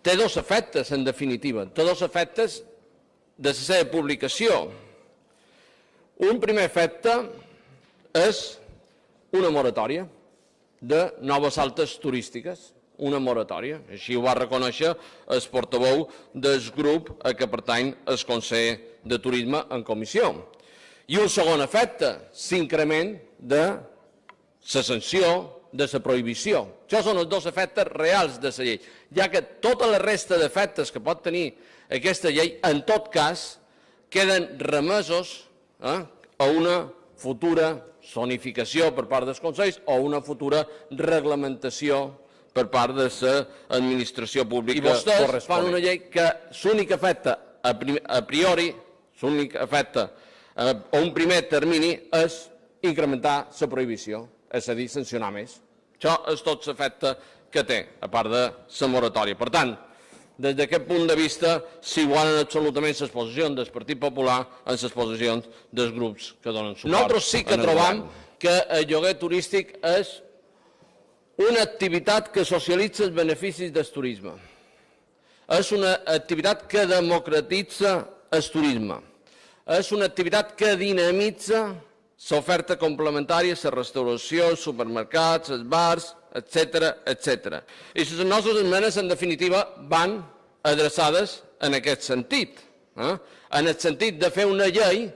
té dos efectes, en definitiva. Té dos efectes de la seva publicació. Un primer efecte és una moratòria de noves altes turístiques, una moratòria. Així ho va reconèixer el portaveu del grup a què pertany el Consell de Turisme en comissió. I un segon efecte, l'increment de la sanció, de la prohibició. Això són els dos efectes reals de la llei, ja que tota la resta d'efectes que pot tenir aquesta llei, en tot cas, queden remesos a una futura zonificació per part dels consells o una futura reglamentació per part de l'administració pública. I vostès fan una llei que l'únic efecte a priori, l'únic efecte a un primer termini és incrementar la prohibició, és a dir, sancionar més. Això és tot l'efecte que té, a part de la moratòria. Per tant, des d'aquest punt de vista s'igualen absolutament les posicions del Partit Popular amb les posicions dels grups que donen suport. Nosaltres sí que trobam que el lloguer turístic és una activitat que socialitza els beneficis del turisme. És una activitat que democratitza el turisme. És una activitat que dinamitza l'oferta complementària, la restauració, els supermercats, els bars, etc. I les nostres esmenes, en definitiva, van adreçades en aquest sentit, en el sentit de fer una llei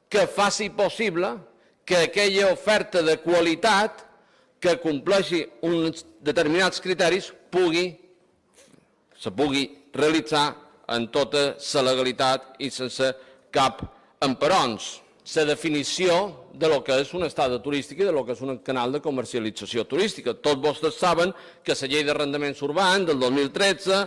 que faci possible que aquella oferta de qualitat que compleixi uns determinats criteris se pugui realitzar en tota la legalitat i sense cap emperons. La definició de lo que és una estada turística i de lo que és un canal de comercialització turística. Tots vostès saben que la llei d'arrendaments urbans del 2013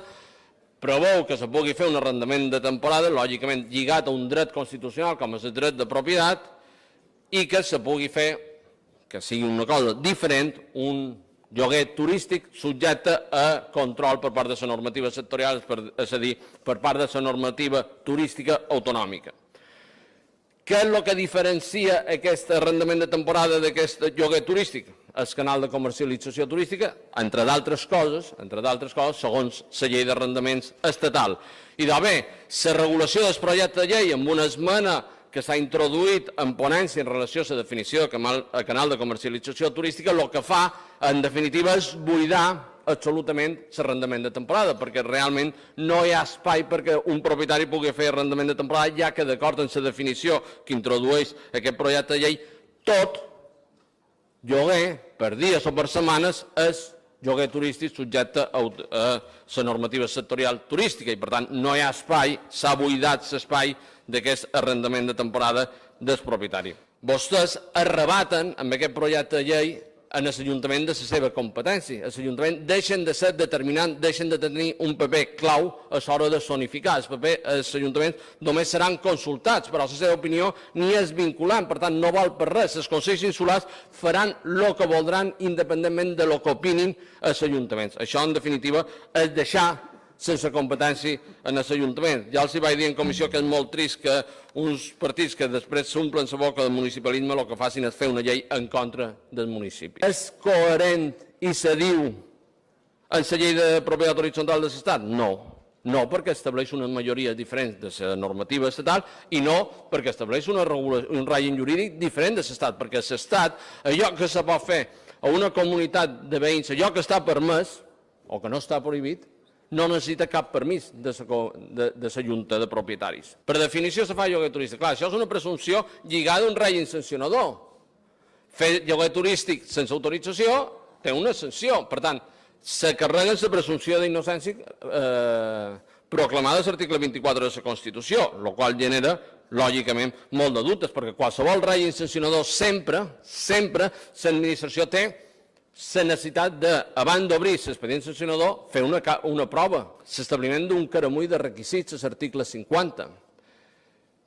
preveu que se pugui fer un arrendament de temporada, lògicament lligat a un dret constitucional com és el dret de propietat, i que se pugui fer, que sigui una cosa diferent, un lloguer turístic subjecte a control per part de la normativa sectorial, és a dir, per part de la normativa turística autonòmica. Què és el que diferencia aquest arrendament de temporada d'aquest lloguer turístic? El canal de comercialització turística, entre d'altres coses, segons la llei d'arrendaments estatal. I bé, la regulació del projecte de llei amb una esmena que s'ha introduït en ponència en relació a la definició de canal de comercialització turística, el que fa, en definitiva, és buidar absolutament l'arrendament de temporada, perquè realment no hi ha espai perquè un propietari pugui fer arrendament de temporada, ja que d'acord amb la definició que introdueix aquest projecte de llei, tot lloguer per dies o per setmanes és lloguer turístic subjecte a la normativa sectorial turística i per tant no hi ha espai, s'ha buidat l'espai d'aquest arrendament de temporada del propietari. Vostès arrebaten amb aquest projecte de llei en l'Ajuntament de la seva competència. L'Ajuntament deixen de ser determinant, deixen de tenir un paper clau a l'hora de zonificar. Els ajuntaments només seran consultats, però la seva opinió ni és vinculant, per tant no val per res. Els consells insulars faran el que voldran independentment de lo que opinin els ajuntaments. Això, en definitiva, és deixar sense competència en l'Ajuntament. Ja els vaig dir en comissió que és molt trist que uns partits que després s'omplen la boca del municipalisme el que facin és fer una llei en contra del municipi. És coherent i se diu en la llei de propietat horitzontal de l'Estat? No. No perquè estableix una majoria diferent de la normativa estatal i no perquè estableix un règim jurídic diferent de l'Estat, perquè l'Estat, allò que se pot fer a una comunitat de veïns, allò que està permès o que no està prohibit, no necessita cap permís de la Junta de Propietaris. Per definició se fa lloguer turístic. Clar, això és una presumpció lligada a un règim sancionador. Fer lloguer turístic sense autorització té una sanció. Per tant, se carrega la presumpció d'innocència proclamada a l'article 24 de la Constitució, el qual genera, lògicament, molt de dubtes, perquè qualsevol règim sancionador sempre l'administració té la necessitat de, abans d'obrir l'expedient sancionador, fer una prova, l'establiment d'un caramull de requisits, a l'article 50.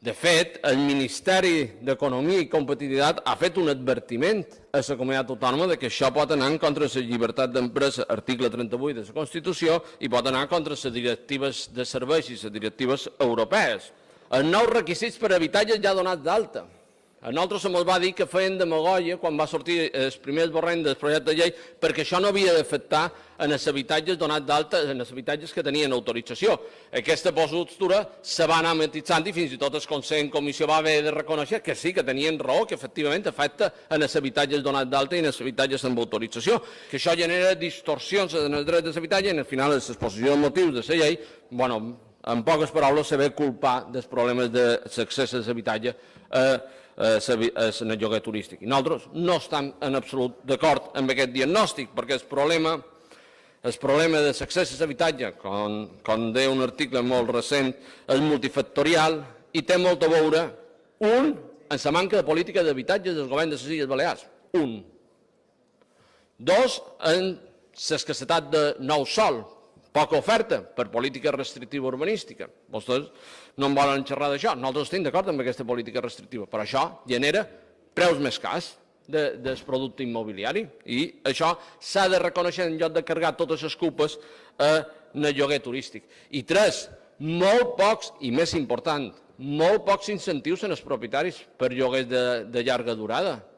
De fet, el Ministeri d'Economia i Competitivitat ha fet un advertiment a la comunitat autònoma que això pot anar en contra de la llibertat d'empresa, article 38 de la Constitució, i pot anar contra les directives de serveis i les directives europees. Els nous requisits per habitatges ja donats d'alta. A nosaltres se'ns va dir que feien demagògia quan va sortir el primer esborrany del projecte de llei perquè això no havia d'afectar en els habitatges donats d'alta, en els habitatges que tenien autorització. Aquesta postura se va anar matitzant i fins i tot el Consell en Comissió va haver de reconèixer que sí, que tenien raó, que efectivament afecta en els habitatges donats d'alta i en els habitatges amb autorització, que això genera distorsions en els drets de l'habitatge i al final l'exposició de motius de la llei, en poques paraules, se ve culpar dels problemes de l'accés a l'habitatge en el lloguer turístic. I nosaltres no estem en absolut d'acord amb aquest diagnòstic, perquè el problema de l'accés a l'habitatge, com deia un article molt recent, és multifactorial i té molt a veure, un, en la manca de política d'habitatge del govern de les Illes Balears, un. Dos, en l'escassetat de nou sol, poca oferta per política restrictiva urbanística. Vostès no en volen xerrar d'això. Nosaltres estem d'acord amb aquesta política restrictiva, però això genera preus més cars del producte immobiliari i això s'ha de reconèixer en lloc de carregar totes les culpes en el lloguer turístic. I tres, molt pocs, i més important, molt pocs incentius en els propietaris per lloguers de llarga durada.